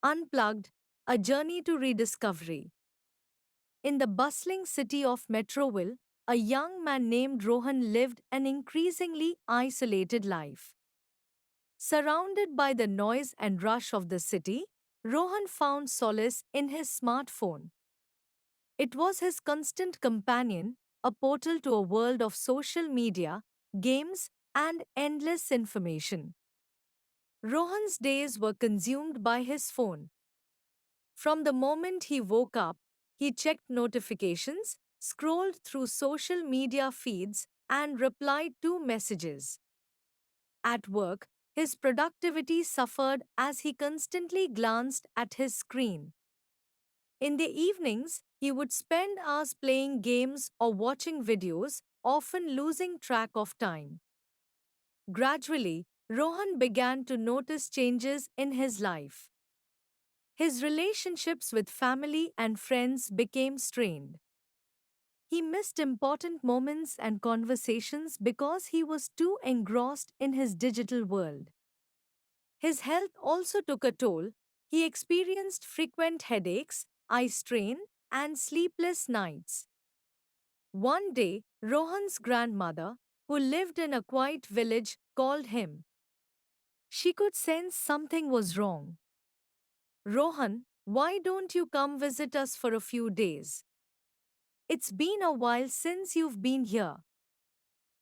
Unplugged, a journey to rediscovery. In the bustling city of Metroville, a young man named Rohan lived an increasingly isolated life. Surrounded by the noise and rush of the city, Rohan found solace in his smartphone. It was his constant companion, a portal to a world of social media, games, and endless information. Rohan's days were consumed by his phone. From the moment he woke up, he checked notifications, scrolled through social media feeds, and replied to messages. At work, his productivity suffered as he constantly glanced at his screen. In the evenings, he would spend hours playing games or watching videos, often losing track of time. Gradually, Rohan began to notice changes in his life. His relationships with family and friends became strained. He missed important moments and conversations because he was too engrossed in his digital world. His health also took a toll. He experienced frequent headaches, eye strain, and sleepless nights. One day, Rohan's grandmother, who lived in a quiet village, called him. She could sense something was wrong. Rohan, why don't you come visit us for a few days? It's been a while since you've been here.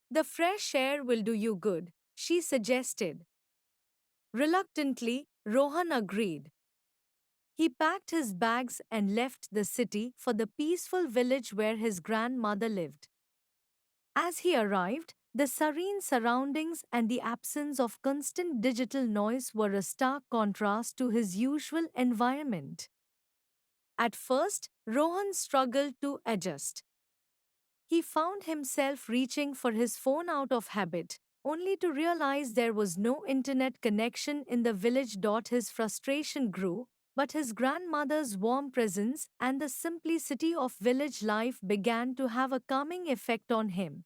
The fresh air will do you good, she suggested. Reluctantly, Rohan agreed. He packed his bags and left the city for the peaceful village where his grandmother lived. As he arrived, the serene surroundings and the absence of constant digital noise were a stark contrast to his usual environment. At first, Rohan struggled to adjust. He found himself reaching for his phone out of habit, only to realize there was no internet connection in the village. His frustration grew, but his grandmother's warm presence and the simplicity of village life began to have a calming effect on him.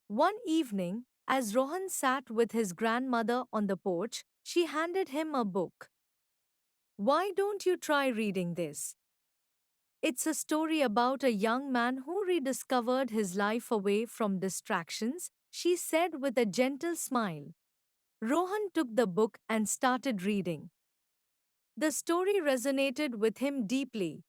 One evening, as Rohan sat with his grandmother on the porch, she handed him a book. Why don't you try reading this? It's a story about a young man who rediscovered his life away from distractions, she said with a gentle smile. Rohan took the book and started reading. The story resonated with him deeply.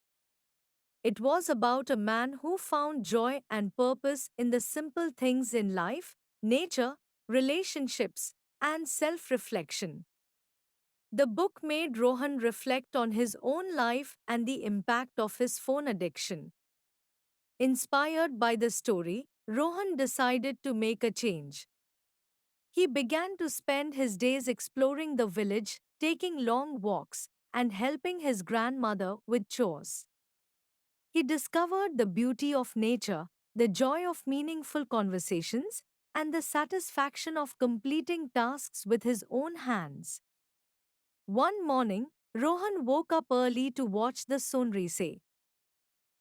It was about a man who found joy and purpose in the simple things in life, nature, relationships, and self reflection. The book made Rohan reflect on his own life and the impact of his phone addiction. Inspired by the story, Rohan decided to make a change. He began to spend his days exploring the village, taking long walks, and helping his grandmother with chores. He discovered the beauty of nature, the joy of meaningful conversations, and the satisfaction of completing tasks with his own hands. One morning, Rohan woke up early to watch the sunrise.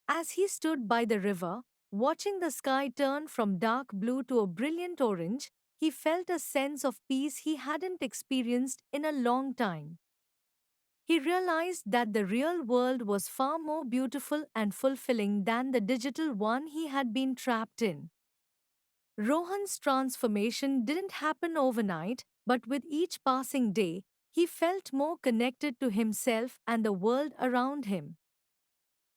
As he stood by the river, watching the sky turn from dark blue to a brilliant orange, he felt a sense of peace he hadn't experienced in a long time. He realized that the real world was far more beautiful and fulfilling than the digital one he had been trapped in. Rohan's transformation didn't happen overnight, but with each passing day, he felt more connected to himself and the world around him.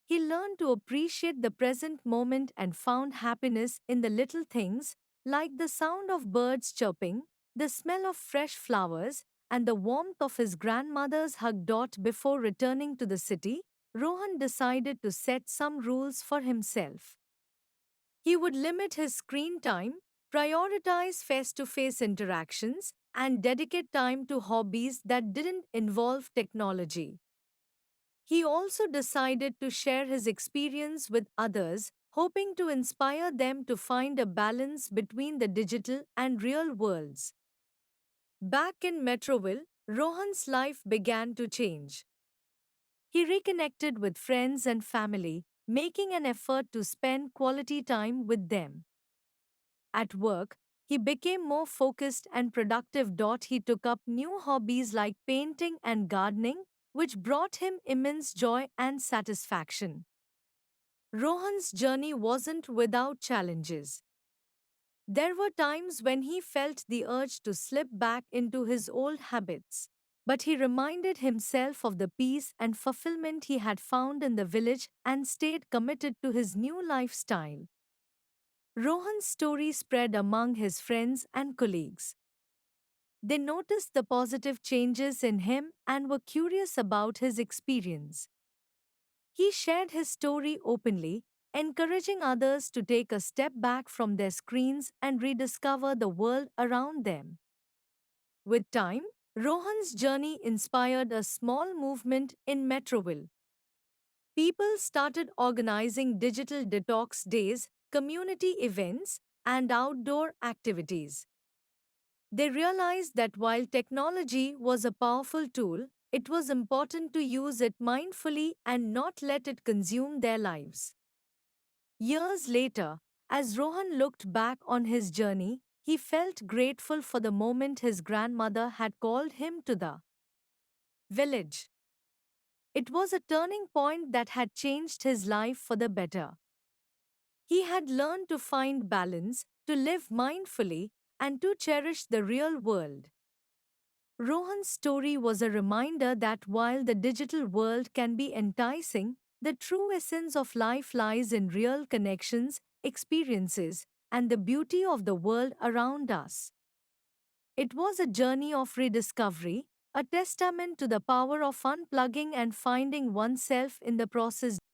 He learned to appreciate the present moment and found happiness in the little things, like the sound of birds chirping, the smell of fresh flowers, and the warmth of his grandmother's hug. Before returning to the city, Rohan decided to set some rules for himself. He would limit his screen time, prioritize face to face interactions, and dedicate time to hobbies that didn't involve technology. He also decided to share his experience with others, hoping to inspire them to find a balance between the digital and real worlds. Back in Metroville, Rohan's life began to change. He reconnected with friends and family, making an effort to spend quality time with them. At work, he became more focused and productive. He took up new hobbies like painting and gardening, which brought him immense joy and satisfaction. Rohan's journey wasn't without challenges. There were times when he felt the urge to slip back into his old habits. But he reminded himself of the peace and fulfillment he had found in the village and stayed committed to his new lifestyle. Rohan's story spread among his friends and colleagues. They noticed the positive changes in him and were curious about his experience. He shared his story openly, encouraging others to take a step back from their screens and rediscover the world around them. With time, Rohan's journey inspired a small movement in Metroville. People started organizing digital detox days, community events, and outdoor activities. They realized that while technology was a powerful tool, it was important to use it mindfully and not let it consume their lives. Years later, as Rohan looked back on his journey, he felt grateful for the moment his grandmother had called him to the village. It was a turning point that had changed his life for the better. He had learned to find balance, to live mindfully, and to cherish the real world. Rohan's story was a reminder that while the digital world can be enticing, the true essence of life lies in real connections, experiences, and the beauty of the world around us. It was a journey of rediscovery, a testament to the power of unplugging and finding oneself in the process.